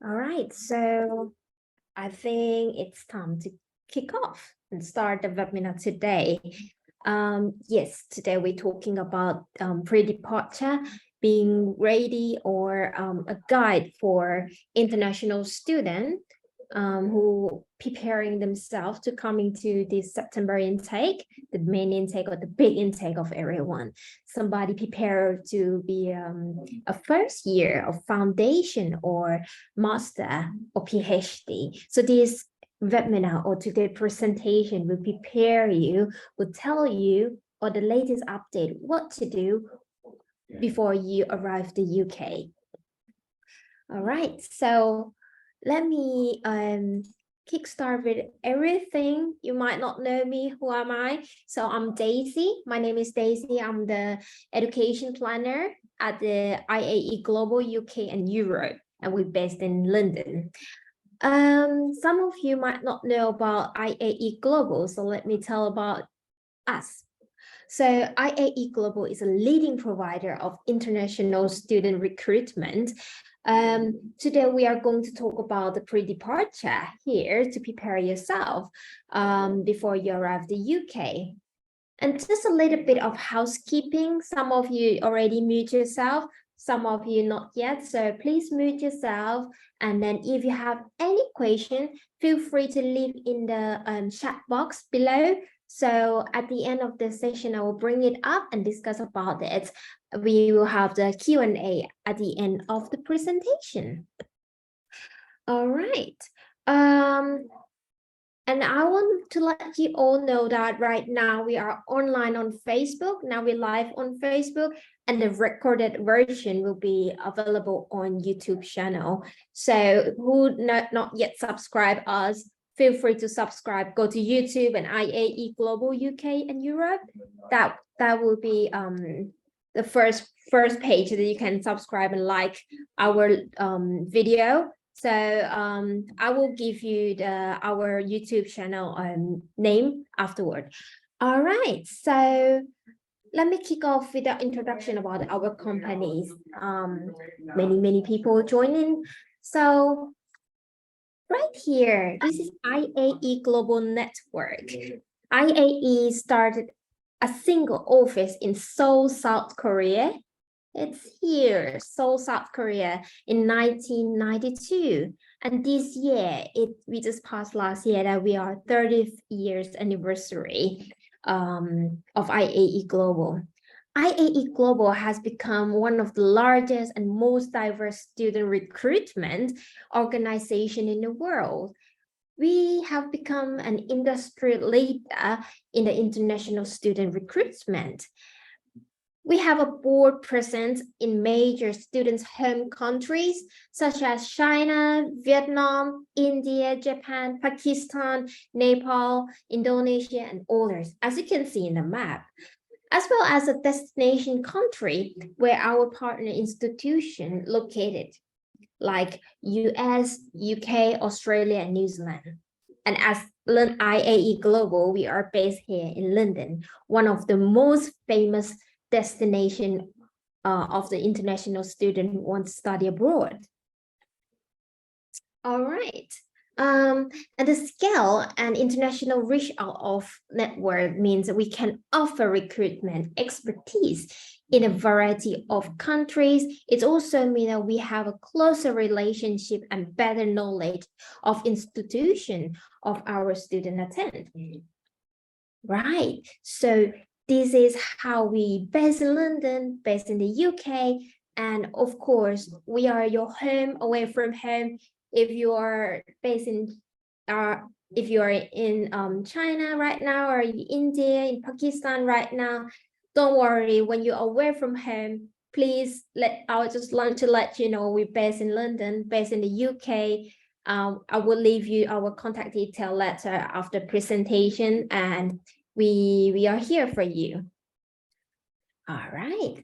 All right, so I think it's time to kick off and start the webinar today. Yes, today we're talking about pre-departure, being ready, or a guide for international students who preparing themselves to come into this September intake, the main intake or the big intake of everyone. Somebody prepared to be a first year of foundation or master or PhD. So this webinar or today's presentation will prepare you, will tell you or the latest update what to do before you arrive the UK. All right, so let me kickstart with everything. You might not know me. Who am I? So I'm Daisy. My name is Daisy. I'm the education planner at the IAE Global UK and Europe, and we're based in London. Some of you might not know about IAE Global, so let me tell about us. So IAE Global is a leading provider of international student recruitment. Today we are going to talk about the pre-departure here to prepare yourself before you arrive the UK. And just a little bit of housekeeping. Some of you already mute yourself, some of you not yet. So please mute yourself. And then if you have any question, feel free to leave in the chat box below. So at the end of the session, I will bring it up and discuss about it. We will have the Q&A at the end of the presentation. All right. And I want to let you all know that right now we are online on Facebook. Now we're live on Facebook, and the recorded version will be available on YouTube channel. So who not yet subscribe us, feel free to subscribe. Go to YouTube and IAE Global UK and Europe. That will be the first page that you can subscribe and like our video. So I will give you our YouTube channel name afterward. All right, so let me kick off with the introduction about our companies. Many people joining. So right here, this is IAE Global Network. IAE started a single office in Seoul, South Korea. It's here, Seoul, South Korea, in 1992. And this year, we just passed last year that we are 30th years anniversary of IAE Global. IAE Global has become one of the largest and most diverse student recruitment organization in the world. We have become an industry leader in the international student recruitment. We have a board presence in major students' home countries, such as China, Vietnam, India, Japan, Pakistan, Nepal, Indonesia, and others, as you can see in the map, as well as a destination country where our partner institution located, like US, UK, Australia, and New Zealand. And as IAE Global, we are based here in London, one of the most famous destination of the international student who want to study abroad. All right. And the scale and international reach out of network means that we can offer recruitment expertise in a variety of countries. It also means that we have a closer relationship and better knowledge of institution of our student attend. Right. So this is how we based in London, based in the UK, and of course, we are your home away from home. If you are based in, if you are in China right now, or in India, in Pakistan right now, don't worry. When you're away from home, please I'll just want to let you know we're based in London, based in the UK. I will leave you our contact detail letter after presentation, and we are here for you. All right,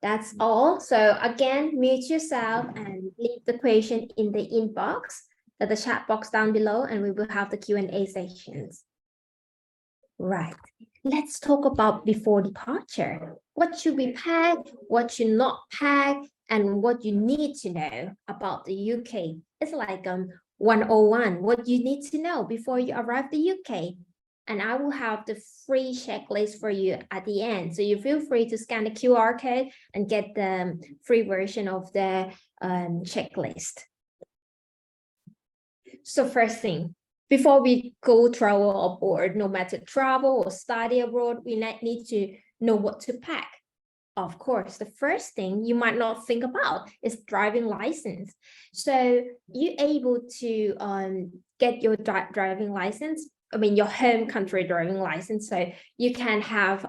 that's all. So again, mute yourself and leave the question in the inbox, the chat box down below, and we will have the Q&A sessions. Right, let's talk about before departure. What should we pack, what should not pack, and what you need to know about the UK. It's like 101, what you need to know before you arrive the UK. And I will have the free checklist for you at the end. So you feel free to scan the QR code and get the free version of the checklist. So first thing, before we go travel abroad, no matter travel or study abroad, we need to know what to pack. Of course, the first thing you might not think about is driving license. So you're able to get your driving license, I mean, your home country driving license, so you can have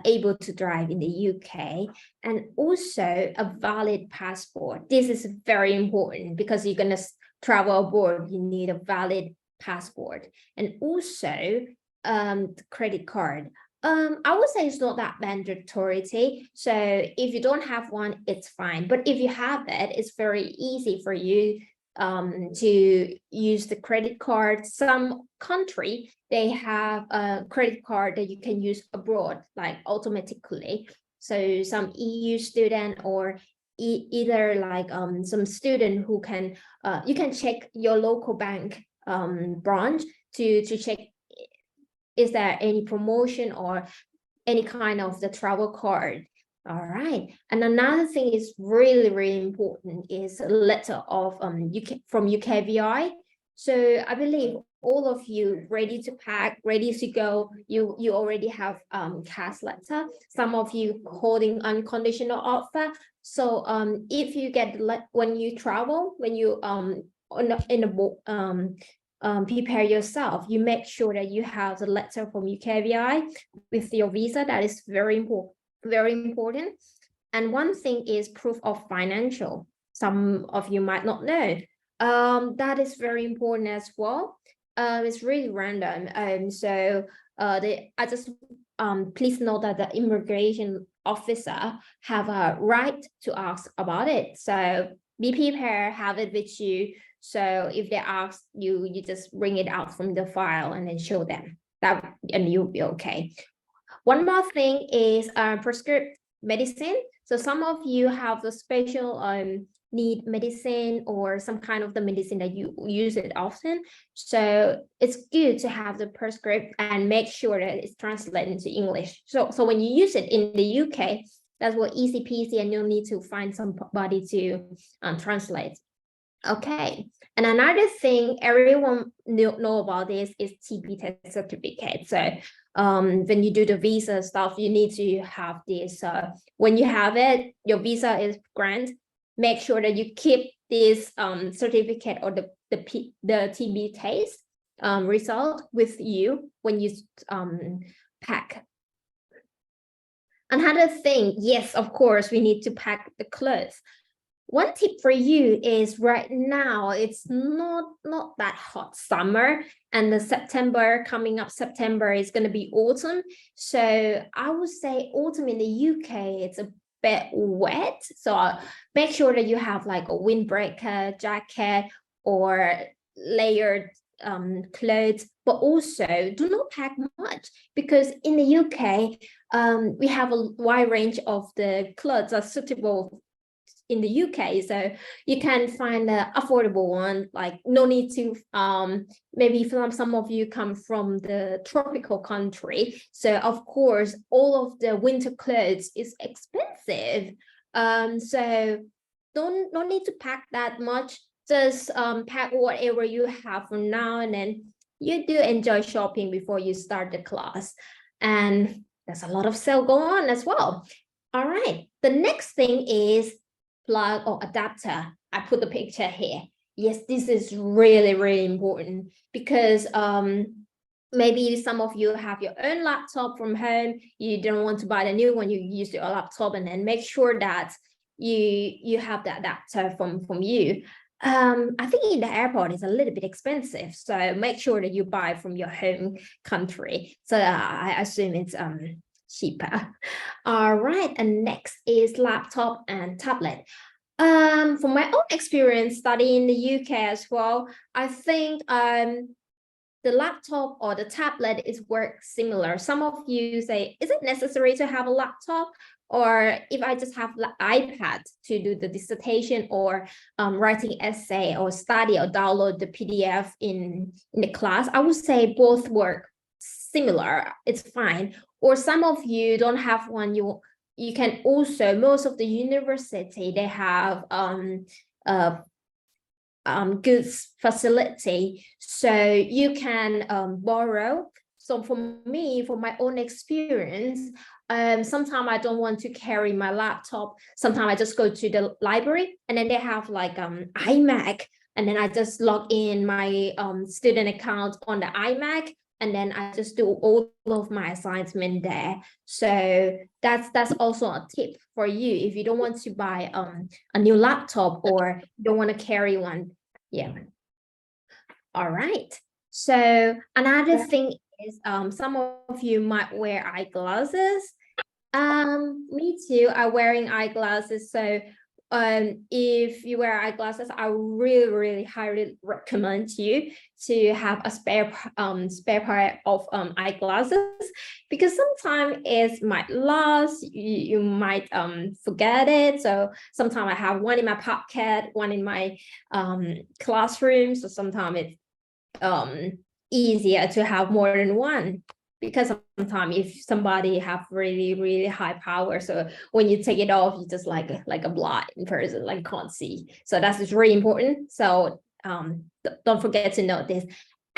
able to drive in the UK, and also a valid passport. This is very important because you're going to travel abroad, you need a valid passport, and also the credit card. I would say it's not that mandatory. So if you don't have one, it's fine. But if you have it, it's very easy for you to use the credit card. Some country, they have a credit card that you can use abroad, like automatically. So some EU student or either like some student who can, you can check your local bank branch to check, is there any promotion or any kind of the travel card. All right. And another thing is really, really important is a letter of UK from UKVI. So I believe all of you ready to pack, ready to go. You already have CAS letter. Some of you holding unconditional offer. So if you get when you travel, when you prepare yourself, you make sure that you have the letter from UKVI with your visa. That is very important. And one thing is proof of financial. Some of you might not know. That is very important as well. It's really random. I just please note that the immigration officer have a right to ask about it. So be prepared, have it with you. So if they ask you, you just bring it out from the file and then show them that, and you'll be okay. One more thing is prescribed medicine. So some of you have the special need medicine or some kind of the medicine that you use it often. So it's good to have the prescript and make sure that it's translated into English. So when you use it in the UK, that's what easy peasy, and you'll need to find somebody to translate. Okay, and another thing everyone know about this is TB test certificate. So when you do the visa stuff, you need to have this. When you have it, your visa is granted. Make sure that you keep this certificate or the TB test result with you when you pack. Another thing, yes, of course, we need to pack the clothes. One tip for you is right now, it's not that hot summer, and the coming up September is going to be autumn. So I would say autumn in the UK, it's a bit wet. So make sure that you have like a windbreaker jacket or layered clothes, but also do not pack much, because in the UK, we have a wide range of the clothes are suitable in the UK, so you can find an affordable one, like no need to maybe some of you come from the tropical country, so of course all of the winter clothes is expensive, so don't need to pack that much. Just pack whatever you have for now, and then you do enjoy shopping before you start the class, and there's a lot of sale going on as well. All right, the next thing is plug or adapter. I put the picture here. Yes, this is really, really important, because maybe some of you have your own laptop from home. You don't want to buy the new one. You use your laptop, and then make sure that you have the adapter from you. I think in the airport it's a little bit expensive, so make sure that you buy from your home country. So I assume it's cheaper. All right, and next is laptop and tablet. From my own experience studying in the UK as well, I think the laptop or the tablet is work similar. Some of you say, is it necessary to have a laptop? Or if I just have the iPad to do the dissertation or writing essay or study or download the PDF in the class, I would say both work similar. It's fine. Or some of you don't have one, you can also, most of the university, they have good facility, so you can borrow. So for me, for my own experience, sometimes I don't want to carry my laptop. Sometimes I just go to the library, and then they have like iMac, and then I just log in my student account on the iMac, and then I just do all of my assignment there. So that's also a tip for you if you don't want to buy a new laptop or don't want to carry one. Yeah. All right. So another thing is some of you might wear eyeglasses. Me too. I'm wearing eyeglasses. So if you wear eyeglasses, I really highly recommend you to have a spare pair of eyeglasses, because sometimes it might lost, you might forget it. So sometimes I have one in my pocket, one in my classroom. So sometimes it's easier to have more than one, because sometimes if somebody have really high power, so when you take it off, you just like a blind person, like can't see. So that's just really important. So don't forget to note this.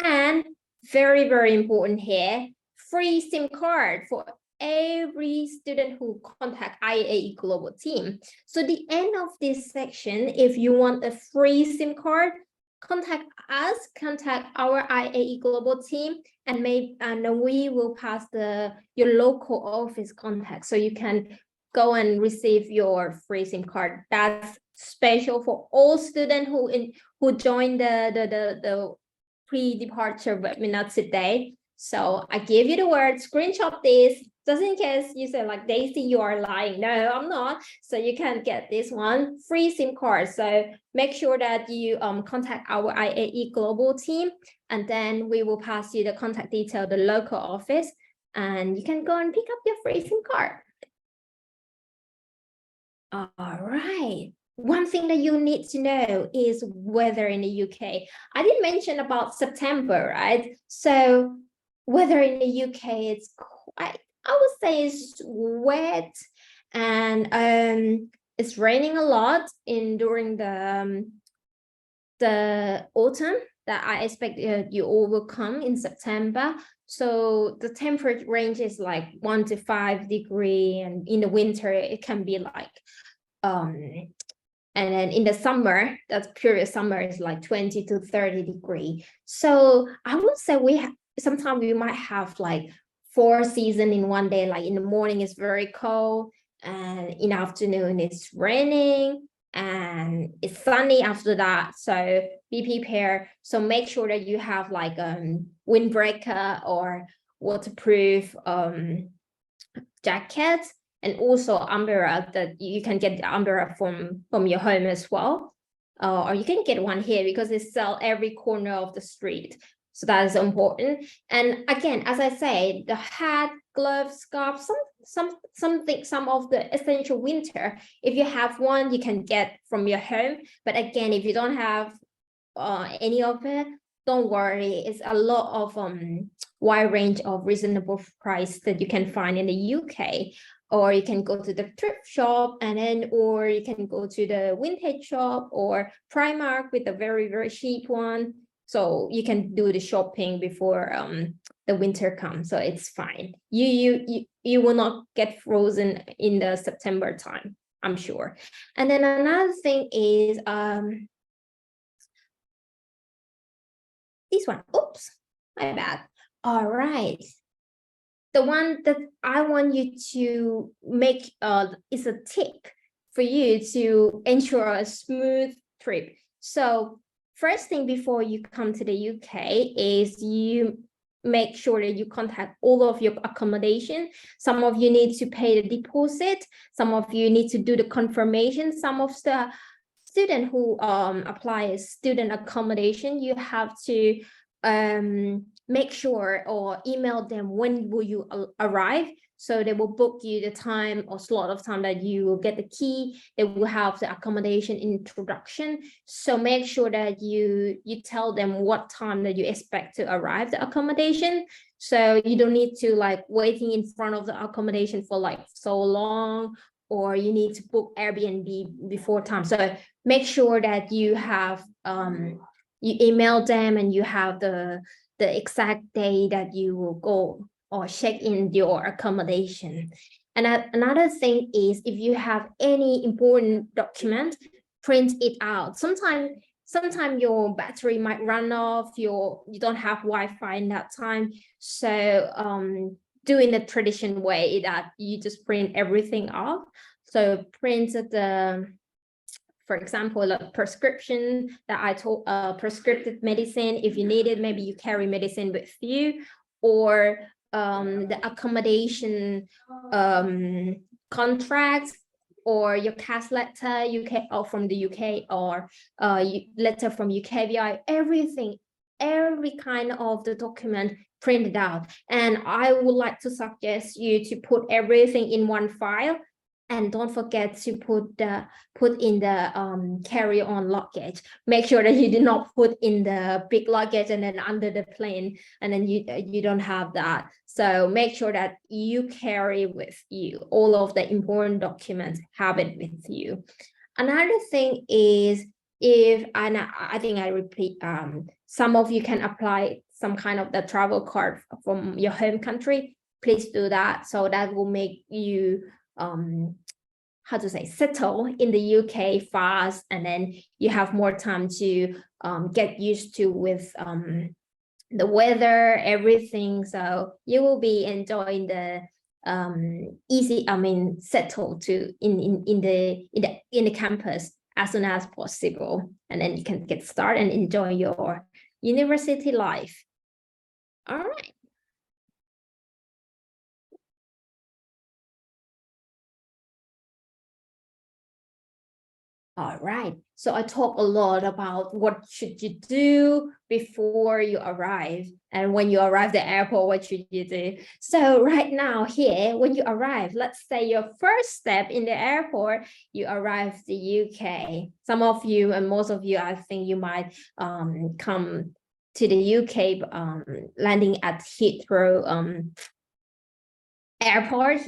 And very important here, free SIM card for every student who contact IAE Global Team. So the end of this section, if you want a free SIM card, contact us, contact our IAE Global Team, and we will pass your local office contact, so you can go and receive your free SIM card. That's special for all students who join the pre-departure webinar today. So I give you the word, screenshot this, just in case you say like, Daisy, you are lying. No, I'm not. So you can get this one, free SIM card. So make sure that you contact our IAE Global Team, and then we will pass you the contact detail, the local office, and you can go and pick up your free SIM card. All right. One thing that you need to know is weather in the UK. I did mention about September, right? So weather in the UK, it's quite, I would say it's wet, and it's raining a lot during the autumn, that I expect you all will come in September. So the temperature range is like 1 to 5 degrees, and in the winter it can be like and then in the summer, that period summer is like 20 to 30 degrees. So I would say sometimes we might have like 4 seasons in one day. Like in the morning it's very cold, and in the afternoon it's raining, and it's sunny after that. So be prepared. So make sure that you have like windbreaker or waterproof jackets, and also umbrella, that you can get the umbrella from your home as well, or you can get one here because they sell every corner of the street. So that is important. And again, as I say, the hat, gloves, scarf, some of the essential winter, if you have one, you can get from your home. But again, if you don't have any of it, don't worry. It's a lot of wide range of reasonable price that you can find in the UK. Or you can go to the thrift shop, or you can go to the vintage shop or Primark with a very cheap one. So you can do the shopping before the winter comes. So it's fine. You will not get frozen in the September time, I'm sure. And then another thing is this one. Oops, my bad. All right. The one that I want you to make is a tip for you to ensure a smooth trip. So first thing before you come to the UK is you make sure that you contact all of your accommodation. Some of you need to pay the deposit. Some of you need to do the confirmation. Some of the student who apply as student accommodation, you have to make sure or email them when will you arrive. So they will book you the time or slot of time that you will get the key. They will have the accommodation introduction. So make sure that you tell them what time that you expect to arrive the accommodation. So you don't need to like waiting in front of the accommodation for like so long, or you need to book Airbnb before time. So make sure that you have you email them and you have the exact day that you will go or check in your accommodation. And another thing is, if you have any important document, print it out. Sometimes your battery might run off, you don't have Wi-Fi in that time. So doing the traditional way that you just print everything off. So print the, for example, a prescription that I told, prescriptive medicine. If you need it, maybe you carry medicine with you, or the accommodation contracts, or your cash letter, UK or from the UK, or letter from UKVI, everything, every kind of the document printed out. And I would like to suggest you to put everything in one file, and don't forget to put in the carry-on luggage. Make sure that you do not put in the big luggage and then under the plane, and then you don't have that. So make sure that you carry with you all of the important documents, have it with you. Another thing is, and I think I repeat, some of you can apply some kind of the travel card from your home country. Please do that. So that will make you how to say, settle in the UK fast, and then you have more time to get used to with the weather, everything. So you will be enjoying the settle to in the campus as soon as possible, and then you can get started and enjoy your university life. All right. All right, so I talk a lot about what should you do before you arrive, and when you arrive the airport, what should you do? So right now here, when you arrive, let's say your first step in the airport, you arrive the UK. Some of you and most of you, I think you might come to the UK landing at Heathrow Airport,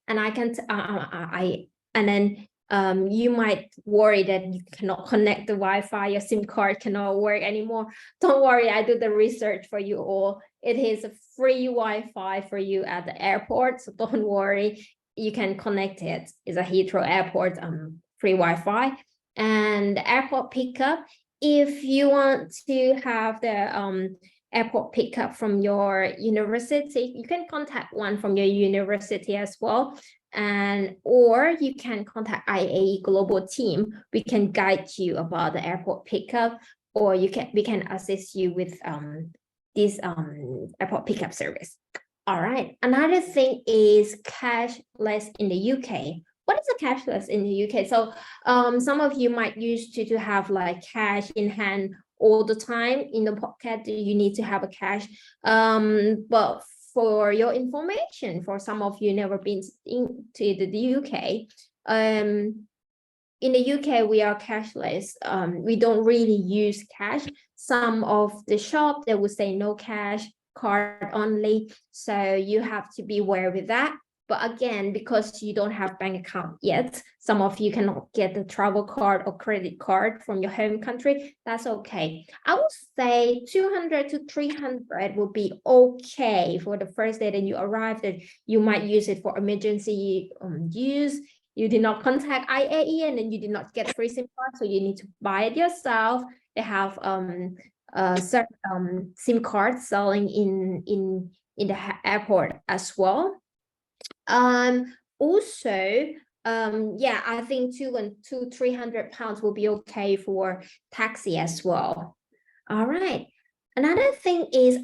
and I can and then you might worry that you cannot connect the Wi-Fi, your SIM card cannot work anymore. Don't worry, I do the research for you all. It is a free Wi-Fi for you at the airport, so don't worry, you can connect it. It's a Heathrow Airport free Wi-Fi. And the airport pickup, if you want to have the airport pickup from your university, you can contact one from your university as well. And or you can contact IAE Global team. We can guide you about the airport pickup, or we can assist you with this airport pickup service. All right. Another thing is cashless in the UK. What is a cashless in the UK? So some of you might used to have like cash in hand all the time in the pocket. You need to have a cash. But for your information, for some of you never been to the UK, in the UK we are cashless. We don't really use cash. Some of the shop, they will say no cash, card only. So you have to be aware with that. But again, because you don't have bank account yet, some of you cannot get the travel card or credit card from your home country. That's okay. I would say 200 to 300 will be okay for the first day that you arrive. That you might use it for emergency use. You did not contact IAE, and then you did not get free SIM card, so you need to buy it yourself. They have certain SIM cards selling in the airport as well. Also, yeah, I think 300 pounds will be okay for taxi as well. All right. Another thing is,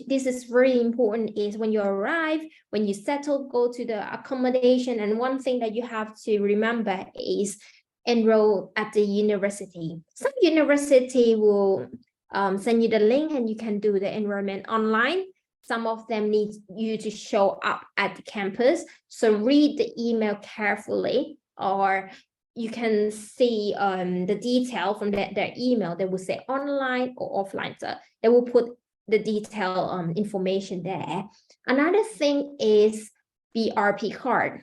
this is very important, is when you arrive, when you settle, go to the accommodation, and one thing that you have to remember is enroll at the university. Some university will send you the link and you can do the enrollment online. Some of them need you to show up at the campus. So read the email carefully, or you can see the detail from their email. They will say online or offline. So they will put the detail information there. Another thing is BRP card.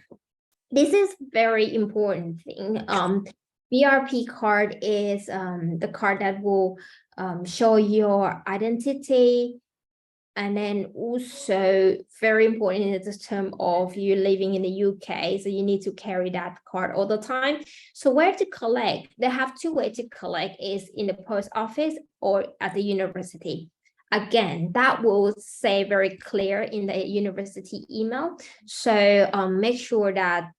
This is very important thing. BRP card is the card that will show your identity, and then also very important in the term of you living in the UK. So you need to carry that card all the time. So where to collect? They have two ways to collect, is in the post office or at the university. Again, that will say very clear in the university email. So make sure that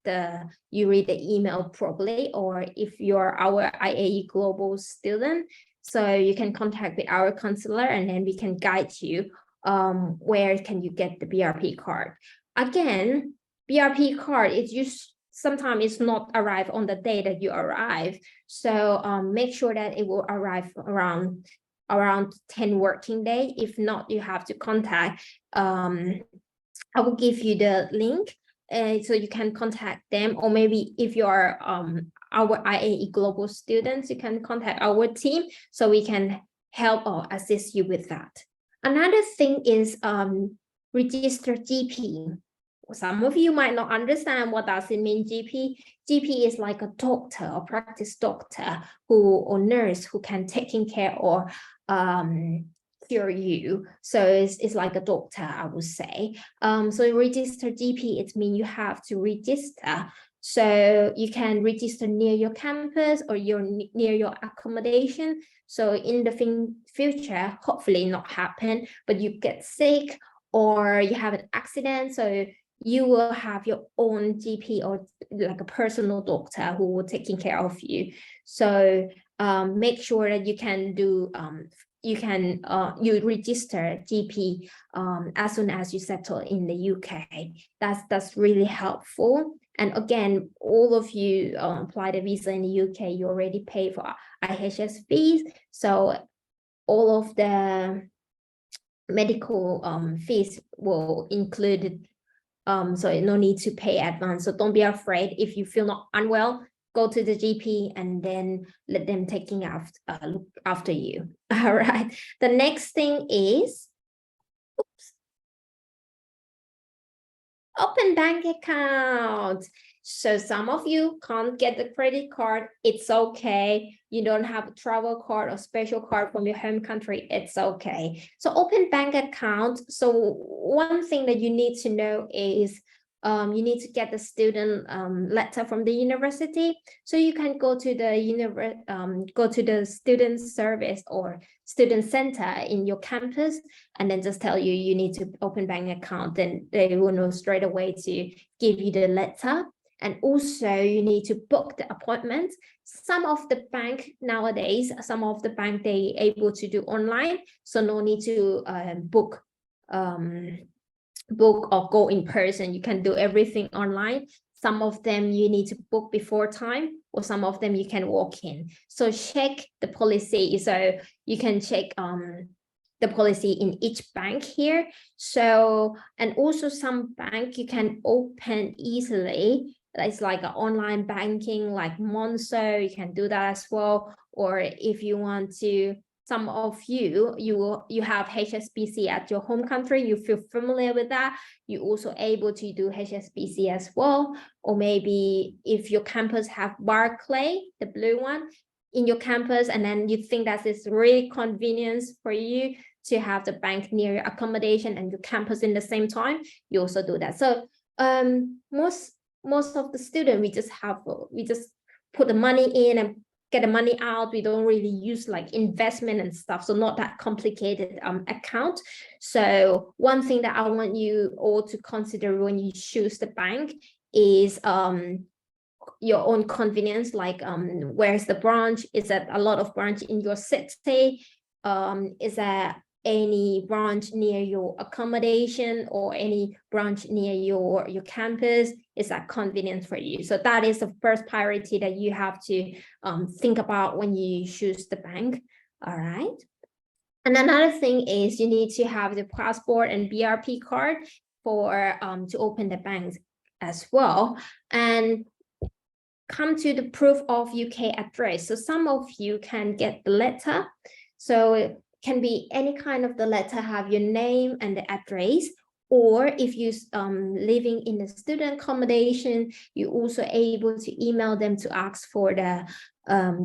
you read the email properly, or if you're our IAE Global student, so you can contact with our counselor and then we can guide you where can you get the BRP card. Again, BRP card is just sometimes it's not arrive on the day that you arrive. So make sure that it will arrive around 10 working days. If not, you have to contact. I will give you the link so you can contact them, or maybe if you're our IAE Global students, you can contact our team so we can help or assist you with that. Another thing is register GP. Some of you might not understand what does it mean, GP. GP is like a doctor or practice doctor or nurse who can taking care or cure you. So it's like a doctor, I would say. So register GP, it means you have to register. So you can register near your campus or near your accommodation. So in the future, hopefully not happen, but you get sick or you have an accident, so you will have your own GP or like a personal doctor who will taking care of you. So make sure that you can do you register GP as soon as you settle in the UK. That's really helpful. And again, all of you apply the visa in the UK, you already pay for IHS fees. So all of the medical fees will include, so no need to pay advance. So don't be afraid if you feel not unwell, go to the GP and then let them taking look after you. All right. The next thing is, open bank account. So some of you can't get the credit card. It's okay. You don't have a travel card or special card from your home country. It's okay. So open bank account. So one thing that you need to know is you need to get the student letter from the university. So you can go to the student service or student center in your campus and then just tell you need to open bank account. Then they will know straight away to give you the letter. And also you need to book the appointment. Some of the bank nowadays, they able to do online, so no need to book or go in person. You can do everything online. Some of them you need to book before time, or some of them you can walk in. So check the policy. So you can check the policy in each bank here. So, and also some bank you can open easily. It's like an online banking like Monzo, you can do that as well. Or if you want to, some of you have HSBC at your home country, you feel familiar with that, you also able to do HSBC as well. Or maybe if your campus have Barclays, the blue one in your campus, and then you think that it's really convenient for you to have the bank near your accommodation and your campus in the same time, you also do that. So most of the students, we just put the money in and get the money out. We don't really use like investment and stuff, so not that complicated account. So one thing that I want you all to consider when you choose the bank is your own convenience, like where's the branch? Is that a lot of branch in your city? Is there any branch near your accommodation or any branch near your campus? Is that convenient for you? So that is the first priority that you have to think about when you choose the bank. All right. And another thing is you need to have the passport and BRP card for to open the bank as well. And come to the proof of UK address. So some of you can get the letter. So it can be any kind of the letter, have your name and the address. Or if you living in a student accommodation, you're also able to email them to ask for the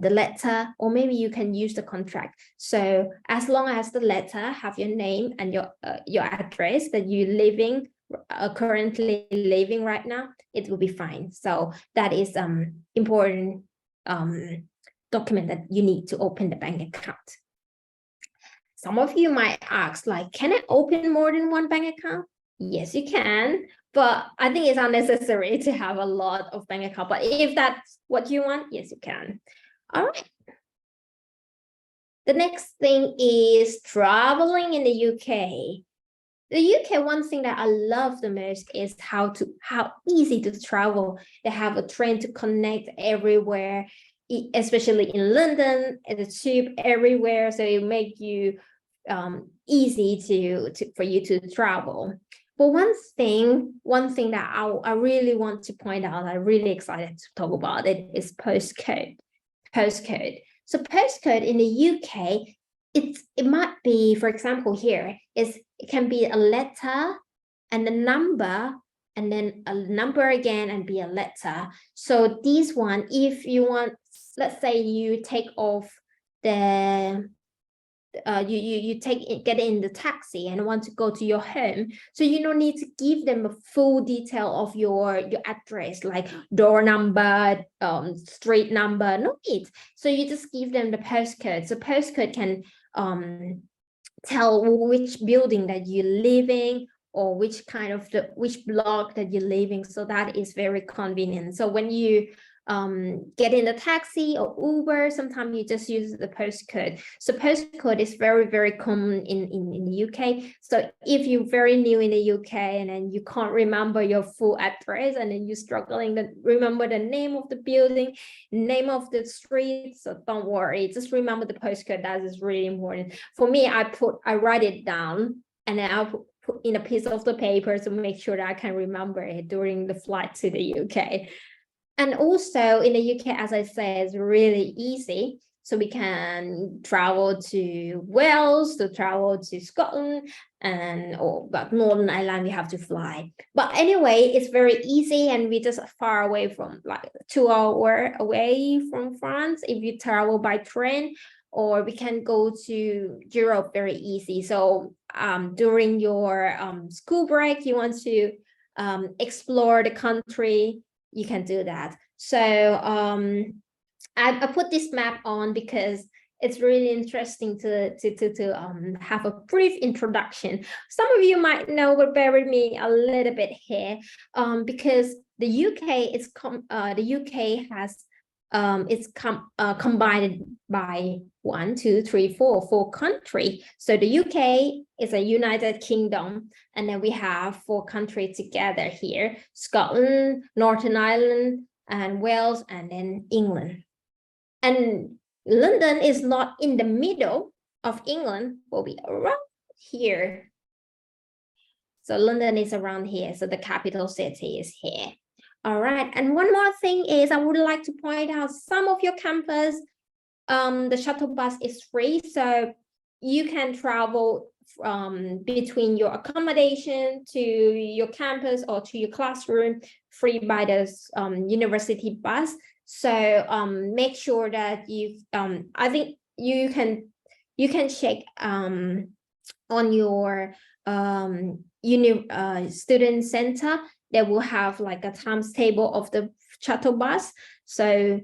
letter, or maybe you can use the contract. So as long as the letter have your name and your address that you're living currently living right now, it will be fine. So that is important document that you need to open the bank account. Some of you might ask, like, can I open more than one bank account? Yes, you can, but I think it's unnecessary to have a lot of bank account. But if that's what you want, yes, you can. All right. The next thing is traveling in the UK. The UK, one thing that I love the most is how easy to travel. They have a train to connect everywhere, especially in London, and the tube everywhere. So it make you easy for you to travel. But one thing that I really want to point out, I'm really excited to talk about it, is postcode. So postcode in the UK, it might be, for example, here it can be a letter and a number, and then a number again and be a letter. So this one, if you want, let's say you take off the you get in the taxi and want to go to your home, so you don't need to give them a full detail of your address, like door number, street number, no need. So you just give them the postcode. So postcode can tell which building that you're living, or which kind of which block that you're living. So that is very convenient. So when you get in the taxi or Uber, sometimes you just use the postcode. So postcode is very, very common in the UK. So if you're very new in the UK and then you can't remember your full address, and then you're struggling to remember the name of the building, name of the street, so don't worry, just remember the postcode. That is really important. For me, I write it down, and then I'll put in a piece of the paper to make sure that I can remember it during the flight to the UK. And also in the UK, as I said, it's really easy. So we can travel to Wales, to travel to Scotland, but Northern Ireland, we have to fly. But anyway, it's very easy, and we just far away from, like 2 hours away from France if you travel by train, or we can go to Europe very easy. So during your school break, you want to explore the country, you can do that. So I put this map on because it's really interesting to have a brief introduction. Some of you might know, but bear with me a little bit here, because the UK is the UK has combined by 4 countries. So the UK is a United Kingdom, and then we have 4 countries together here: Scotland, Northern Ireland, and Wales, and then England. And London is not in the middle of England, but we are around here. So London is around here, so the capital city is here. All right, and one more thing is I would like to point out, some of your campus, the shuttle bus is free, so you can travel between your accommodation to your campus or to your classroom free by the university bus. So make sure that I think you can check on your student center. They will have like a times table of the shuttle bus. So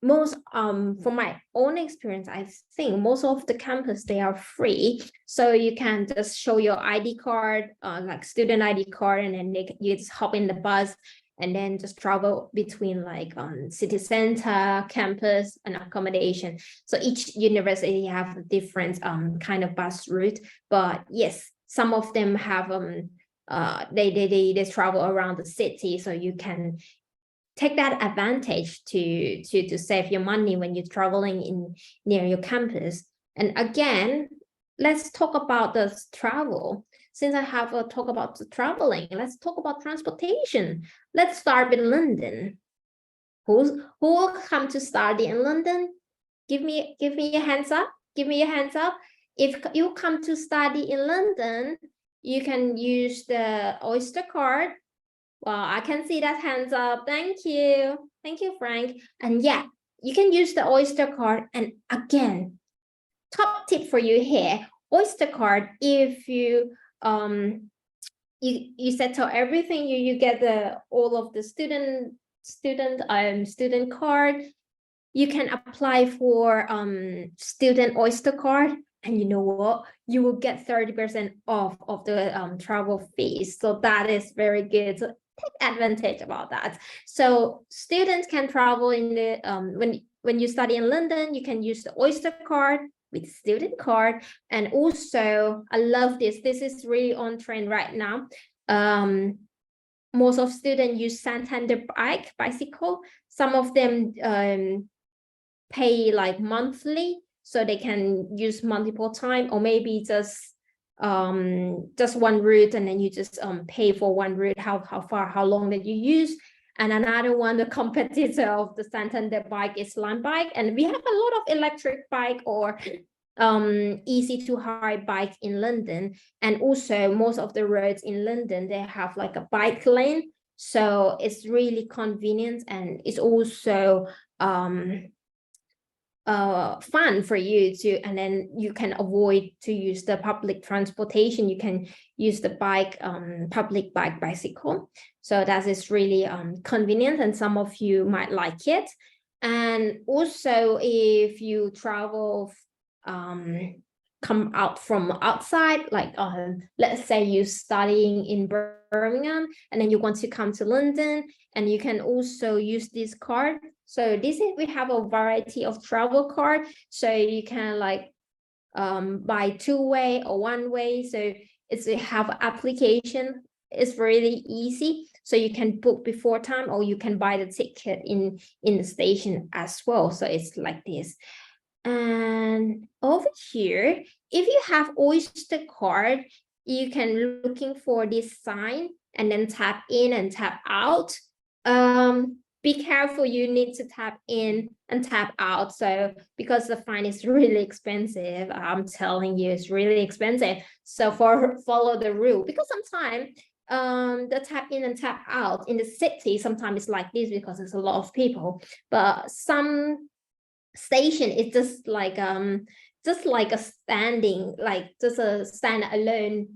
most from my own experience, I think most of the campus, they are free. So you can just show your ID card, like student ID card, and then you just hop in the bus and then just travel between like city center, campus, and accommodation. So each university have a different kind of bus route. But yes, some of them have they travel around the city, so you can take that advantage to save your money when you're traveling near your campus. And again, let's talk about the travel. Since I have a talk about the traveling, let's talk about transportation. Let's start with London. Who will come to study in London? Give me your hands up. Give me your hands up. If you come to study in London, you can use the Oyster card. Well, I can see that hands up. Thank you. Thank you, Frank. And yeah, you can use the Oyster card. And again, top tip for you here, Oyster card, if you you settle everything, you get the all of the student card, you can apply for student Oyster card, and you know what, you will get 30% off of the travel fees. So that is very good. So take advantage about that. So students can travel in the when you study in London, you can use the Oyster card with student card. And also, I love this is really on trend right now. Most of students use Santander bicycle. Some of them pay like monthly, so they can use multiple time, or maybe just one route, and then you just pay for one route, how long that you use. And another one, the competitor of the Santander bike is Lime Bike, and we have a lot of electric bike or easy to hire bike in London. And also most of the roads in London, they have like a bike lane, so it's really convenient, and it's also fun for you to, and then you can avoid to use the public transportation. You can use the bike, public bicycle. So that is really convenient, and some of you might like it. And also, if you travel come out from outside, like let's say you're studying in Birmingham and then you want to come to London, and you can also use this card. So we have a variety of travel card, so you can like buy two-way or one-way. So we have application. It's really easy, so you can book before time, or you can buy the ticket in the station as well. So it's like this. And over here, if you have Oyster card, you can looking for this sign and then tap in and tap out. Be careful, you need to tap in and tap out. So because the fine is really expensive, I'm telling you, it's really expensive. So follow the rule, because sometimes the tap in and tap out in the city, sometimes it's like this because there's a lot of people, but some station is just like a standing, like just a stand-alone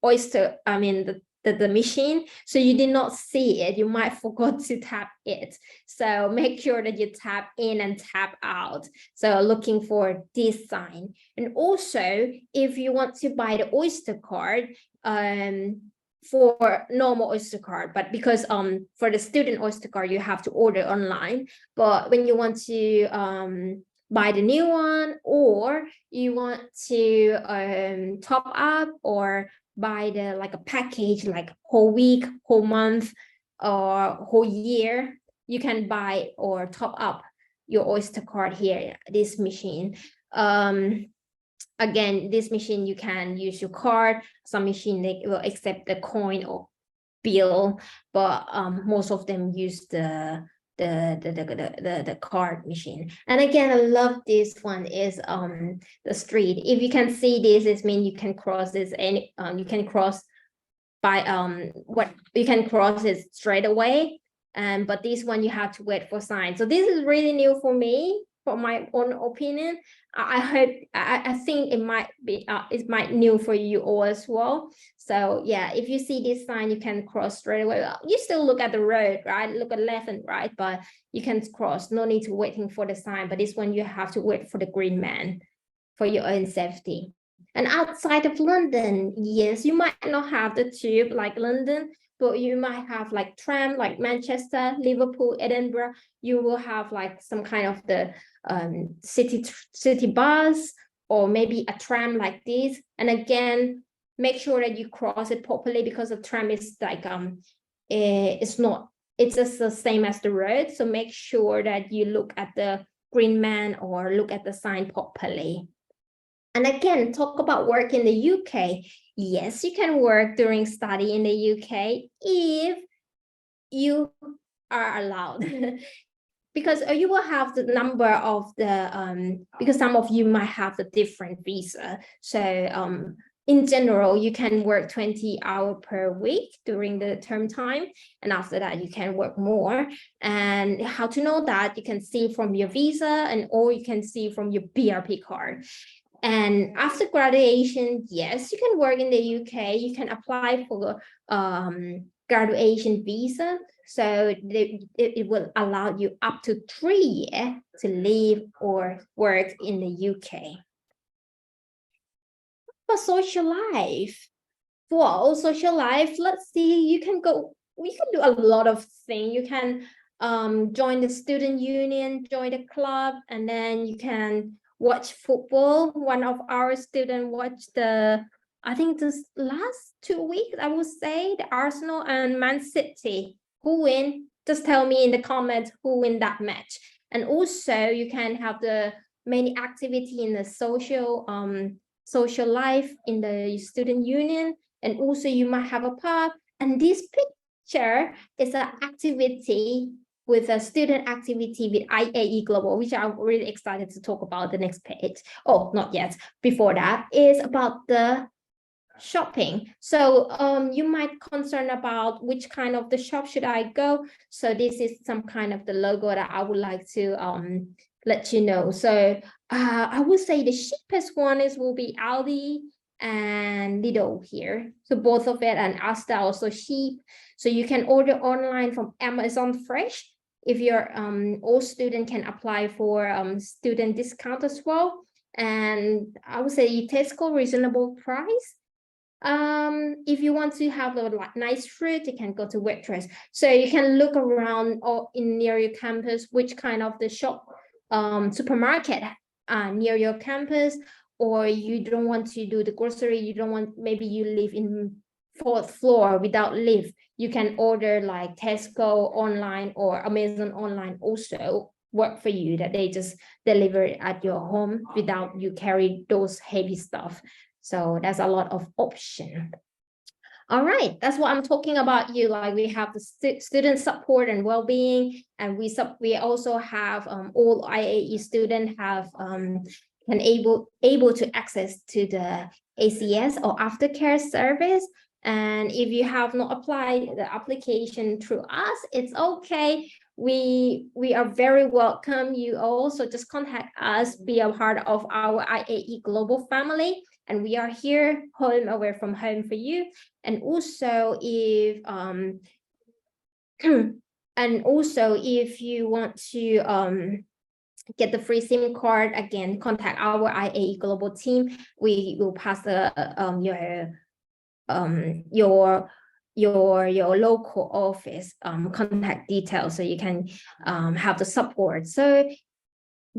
Oyster, I mean the machine. So you did not see it, you might forgot to tap it. So make sure that you tap in and tap out. So looking for this sign. And also, if you want to buy the Oyster card, for normal Oyster card, but because for the student Oyster card you have to order online. But when you want to buy the new one, or you want to top up or buy the like a package, like whole week, whole month, or whole year, you can buy or top up your Oyster card here, this machine. Again, this machine, you can use your card. Some machine, they will accept the coin or bill, but most of them use the card machine. And again, I love this one is the street. If you can see this, it means you can cross this, and you can cross by you can cross it straight away. But this one you have to wait for sign. So this is really new for me, for my own opinion. I hope, I think it might be new for you all as well. So yeah, if you see this sign, you can cross straight away. Well, you still look at the road, right? Look at left and right, but you can cross. No need to waiting for the sign. But this one you have to wait for the green man for your own safety. And outside of London, yes, you might not have the tube like London, but you might have like tram, like Manchester, Liverpool, Edinburgh. You will have like some kind of the city bus, or maybe a tram like this. And again, make sure that you cross it properly, because the tram is like it's just the same as the road. So make sure that you look at the green man or look at the sign properly. And again, talk about work in the UK. Yes, you can work during study in the UK if you are allowed. Because you will have the number of the because some of you might have the different visa. So in general, you can work 20 hours per week during the term time, and after that you can work more. And how to know that? You can see from your visa, and or you can see from your BRP card. And after graduation, yes, you can work in the UK. You can apply for graduation visa. So it will allow you up to 3 years to live or work in the UK. For social life, well, social life, let's see, you can do a lot of things. You can join the student union, join the club, and then you can watch football. One of our students watched I think this last 2 weeks, I would say, the Arsenal and Man City. Who win? Just tell me in the comments who win that match. And also you can have the many activity in the social life in the student union, and also you might have a pub. And this picture is an activity with a student activity with IAE Global, which I'm really excited to talk about the next page. Oh, not yet. Before that is about the shopping. So you might concern about which kind of the shop should I go. So this is some kind of the logo that I would like to let you know. So I would say the cheapest one will be Aldi and Lidl here. So both of it, and Asda also cheap. So you can order online from Amazon Fresh. If you're all student can apply for student discount as well. And I would say Tesco reasonable price. If you want to have a nice fruit, you can go to Waitrose. So you can look around or in near your campus which kind of the shop supermarket near your campus. Or you don't want to do the grocery, you don't want, maybe you live in 4th floor without lift, you can order like Tesco online or Amazon online also work for you, that they just deliver it at your home without you carry those heavy stuff. So there's a lot of option. All right, that's what I'm talking about. You like we have the student support and well-being, and we also have all IAE students have can able to access to the ACS or aftercare service. And if you have not applied the application through us, it's okay. We are very welcome. You also just contact us, be a part of our IAE global family, and we are here, home away from home for you. And also if if you want to get the free SIM card, again, contact our IAE global team. We will pass the your local office contact details, so you can have the support. So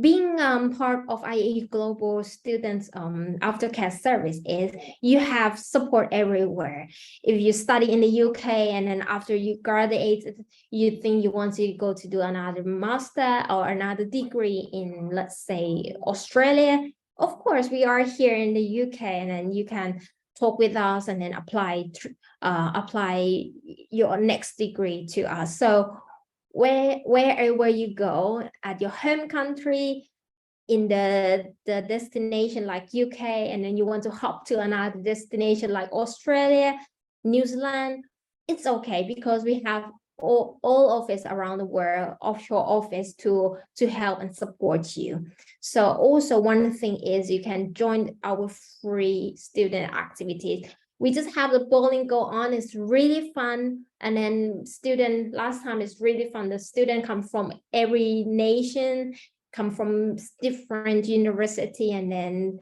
being part of IAE Global Students aftercare service is you have support everywhere. If you study in the UK and then after you graduate, you think you want to go to do another master or another degree in, let's say, Australia, of course, we are here in the UK, and then you can talk with us and then apply your next degree to us. So wherever you go at your home country, in the destination like UK, and then you want to hop to another destination like Australia, New Zealand, it's okay, because we have all office around the world, offshore office to help and support you. So also one thing is you can join our free student activities. We just have the bowling go on, it's really fun. And then last time it's really fun, the student come from every nation, come from different university, and then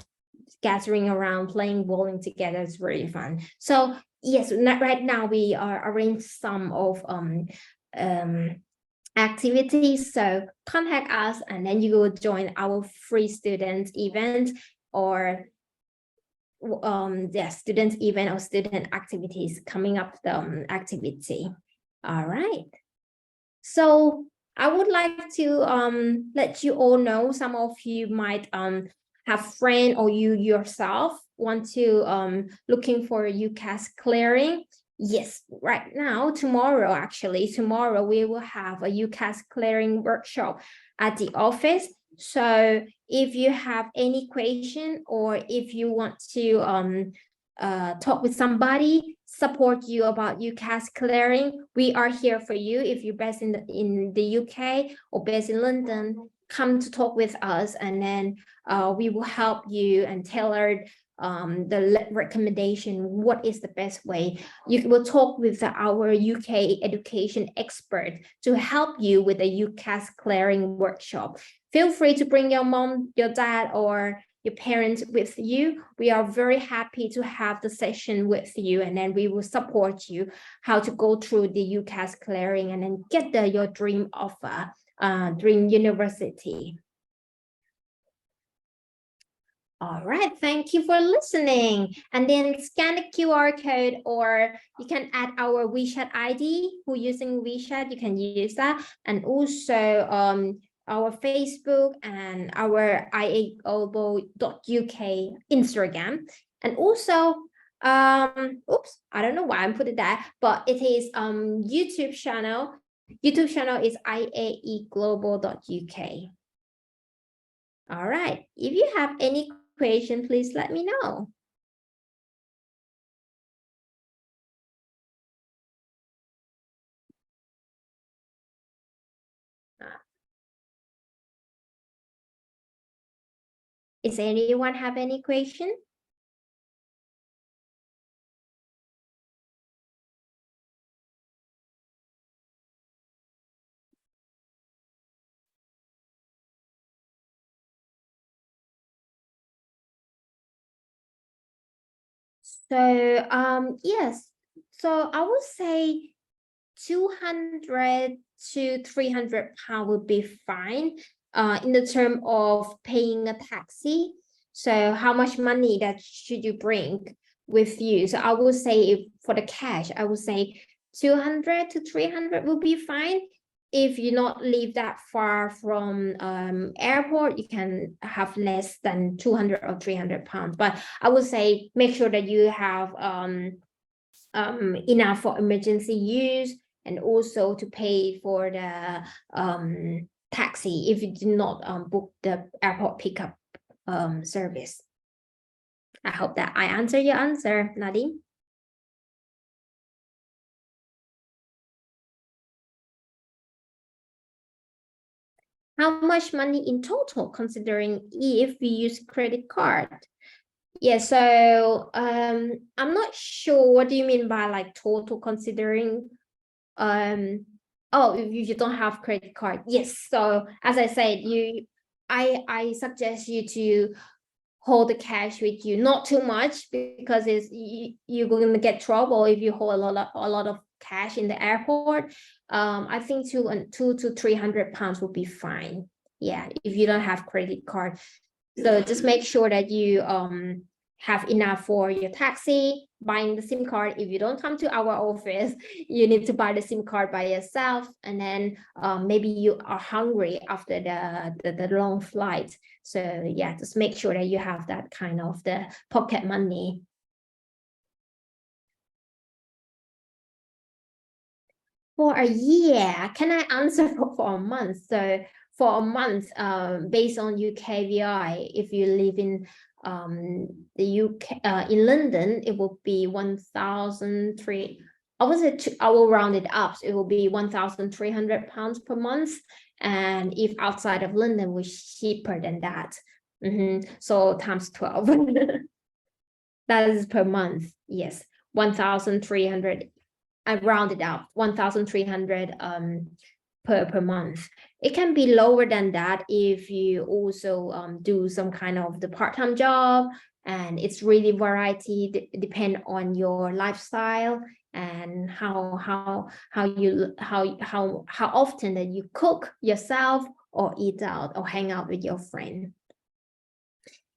gathering around playing bowling together is really fun. So yes, right now we are arranging some of activities. So contact us, and then you will join our free student event, or student event or student activities coming up the activity. All right. So I would like to let you all know, some of you might have friend or you yourself want to looking for UCAS clearing, yes, right now, tomorrow we will have a UCAS clearing workshop at the office. So if you have any question or if you want to talk with somebody, support you about UCAS clearing, we are here for you. If you're based in the UK or based in London, come to talk with us, and then we will help you and tailor the recommendation. What is the best way? You will talk with our UK education expert to help you with the UCAS clearing workshop. Feel free to bring your mom, your dad, or your parents with you. We are very happy to have the session with you, and then we will support you how to go through the UCAS clearing and then get your dream offer, dream university. All right, thank you for listening. And then scan the QR code, or you can add our WeChat ID. Who using WeChat, you can use that. And also our Facebook and our iaglobal.uk Instagram. And also, oops, I don't know why I'm putting that, but it is YouTube channel. YouTube channel is iaeglobal.uk. All right, if you have any question, please let me know. Is anyone have any question? So yes, so I would say 200 to 300 pound would be fine in the term of paying a taxi. So how much money that should you bring with you? So I would say, if for the cash, I would say 200 to 300 would be fine. If you not live that far from airport, you can have less than 200 or 300 pounds. But I would say make sure that you have enough for emergency use, and also to pay for the taxi if you do not book the airport pickup service. I hope that I answer your answer, Nadine. How much money in total, considering if we use credit card? Yeah, so I'm not sure what do you mean by like total, considering oh, if you don't have credit card. Yes, so as I said, I suggest you to hold the cash with you, not too much, because you're going to get trouble if you hold a lot of cash in the airport. I think 200 to 300 pounds would be fine. Yeah, if you don't have credit card. So just make sure that you have enough for your taxi, buying the SIM card. If you don't come to our office, you need to buy the SIM card by yourself. And then maybe you are hungry after the long flight. So yeah, just make sure that you have that kind of the pocket money. For a year, can I answer for a month? So for a month, based on UKVI, if you live in the UK, in London, it will be 1,300. I will round it up. So it will be 1,300 pounds per month. And if outside of London, was cheaper than that. So times 12. That is per month. Yes, 1,300. I rounded up 1,300 per month. It can be lower than that if you also do some kind of the part-time job, and it's really variety depend on your lifestyle and how often that you cook yourself or eat out or hang out with your friend.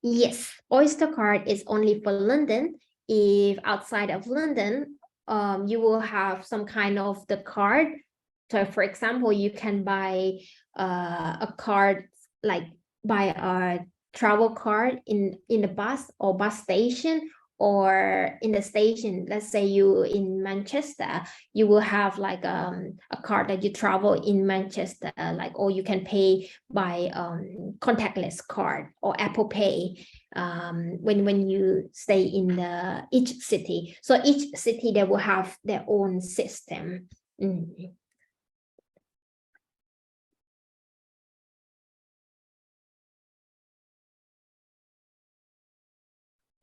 Yes, Oyster card is only for London. If outside of London, you will have some kind of the card. So for example, you can buy a card, like buy a travel card in the bus or bus station, or in the station. Let's say you in Manchester, you will have like a card that you travel in Manchester, like, or you can pay by contactless card or Apple Pay when you stay in each city. So each city, they will have their own system.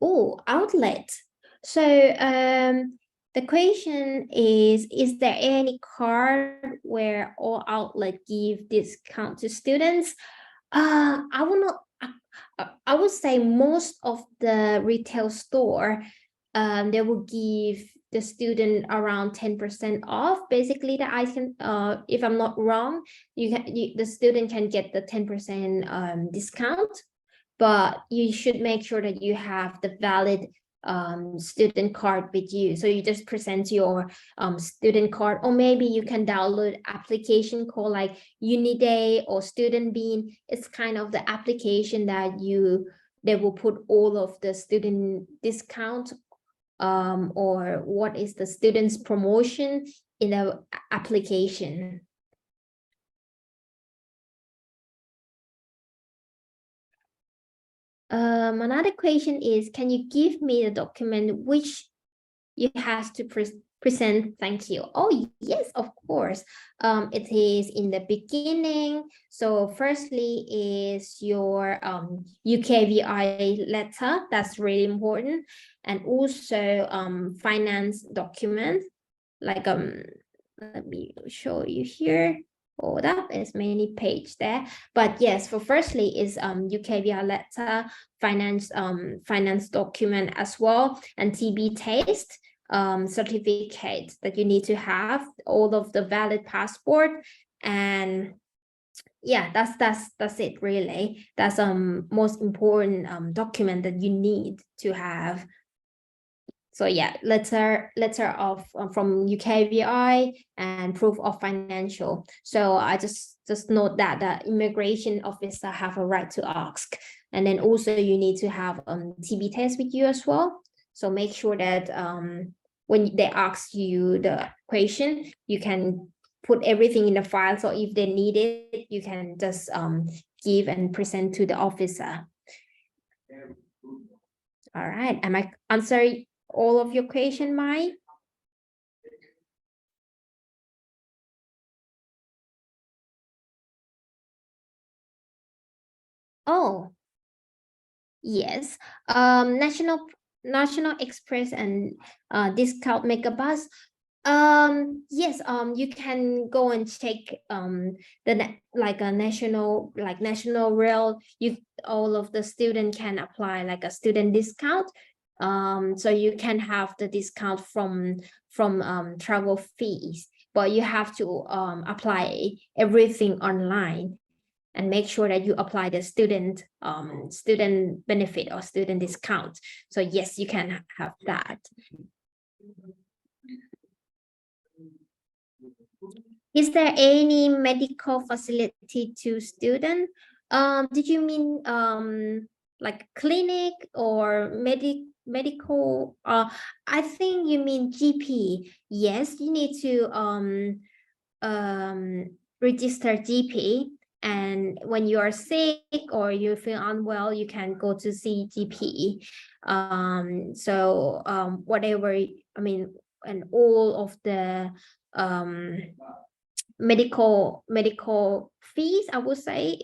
Oh, outlet. So the question is there any card where all outlet give discount to students? I will not. I would say most of the retail store, they will give the student around 10% off. Basically, the item, if I'm not wrong, the student can get the 10% discount, but you should make sure that you have the valid student card with you. So you just present your student card, or maybe you can download application called like Uniday or Student Bean. It's kind of the application that they will put all of the student discount or what is the student's promotion in the application. Another question is, can you give me the document which you have to present? Thank you. Oh, yes, of course. It is in the beginning. So firstly is your UKVI letter. That's really important. And also finance document. Like let me show you here. Hold up, there's many page there. But yes, for firstly is UKVI letter, finance document as well, and TB test certificate that you need to have, all of the valid passport, and yeah, that's it really. That's most important document that you need to have. So yeah, letter of from UKVI and proof of financial. So I just note that the immigration officer have a right to ask, and then also you need to have TB test with you as well. So make sure that when they ask you the question, you can put everything in the file. So if they need it, you can just give and present to the officer. All right, am I answering all of your question, Mai? Oh, yes. National Express and Discount Megabus. Yes, you can go and check like a national rail. All of the student can apply like a student discount. So you can have the discount from travel fees, but you have to apply everything online and make sure that you apply the student benefit or student discount. So yes, you can have that. Is there any medical facility to student? Did you mean like clinic or medical? I think you mean GP. Yes, you need to register GP, and when you are sick or you feel unwell, you can go to see GP. So whatever, I mean, and all of the medical fees, I would say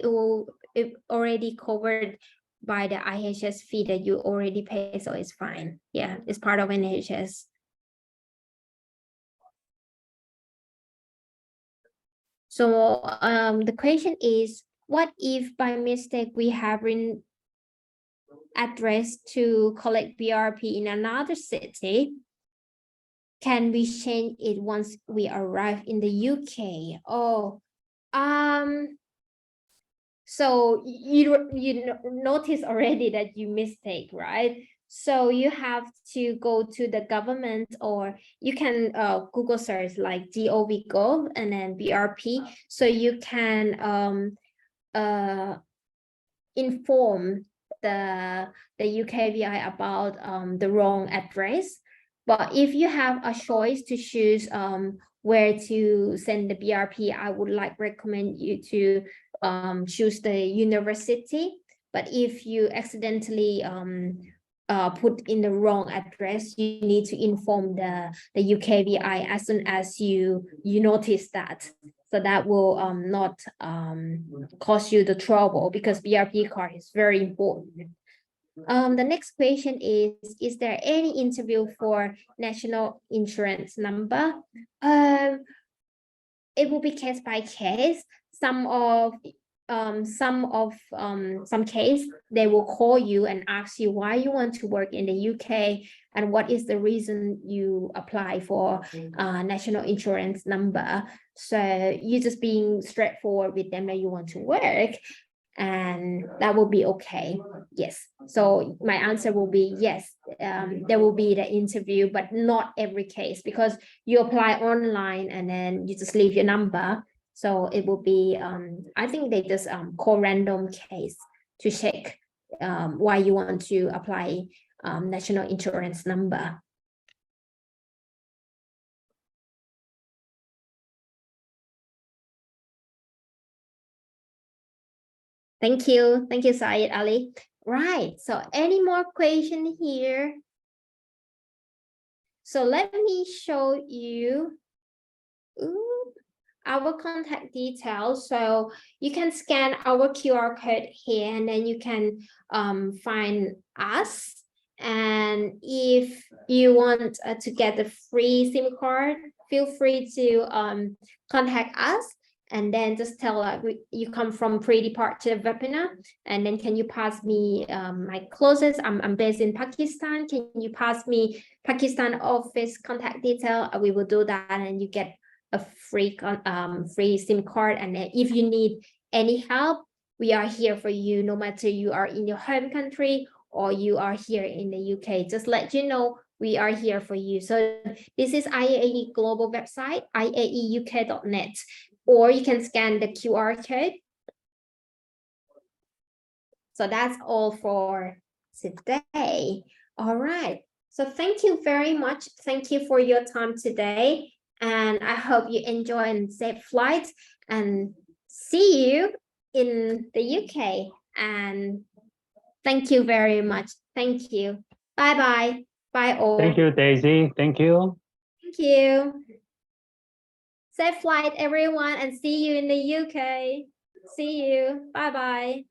it already covered by the IHS fee that you already pay, so it's fine. Yeah, it's part of NHS. So the question is, what if by mistake we have an address to collect BRP in another city? Can we change it once we arrive in the UK? Oh, so you notice already that you mistake, right? So you have to go to the government, or you can Google search like gov and then BRP, so you can inform the UKVI about the wrong address. But if you have a choice to choose where to send the BRP, I would recommend you to choose the university. But if you accidentally put in the wrong address, you need to inform the UKVI as soon as you notice that. So that will not cause you the trouble, because BRP card is very important. The next question is there any interview for national insurance number? It will be case by case. Some case they will call you and ask you why you want to work in the UK and what is the reason you apply for national insurance number. So you just being straightforward with them that you want to work, and that will be okay. Yes. So my answer will be yes. There will be the interview, but not every case, because you apply online and then you just leave your number. So it will be, I think they just call random case to check why you want to apply national insurance number. Thank you, Syed Ali. Right, so any more question here? So let me show you our contact details. So you can scan our QR code here, and then you can find us. And if you want to get the free SIM card, feel free to contact us, and then just tell us you come from pre-departure webinar, and then can you pass me my closest, I'm based in Pakistan, can you pass me Pakistan office contact detail? We will do that, and you get a free SIM card. And if you need any help, we are here for you, no matter you are in your home country or you are here in the UK. Just let you know we are here for you. So this is IAE global website, iaeuk.net, or you can scan the QR code. So that's all for today. All right. So thank you very much. Thank you for your time today. And I hope you enjoy and safe flights, and see you in the UK. And thank you very much. Thank you. Bye-bye. Bye all. Thank you, Daisy. Thank you. Thank you. Safe flight, everyone, and see you in the UK. See you. Bye-bye.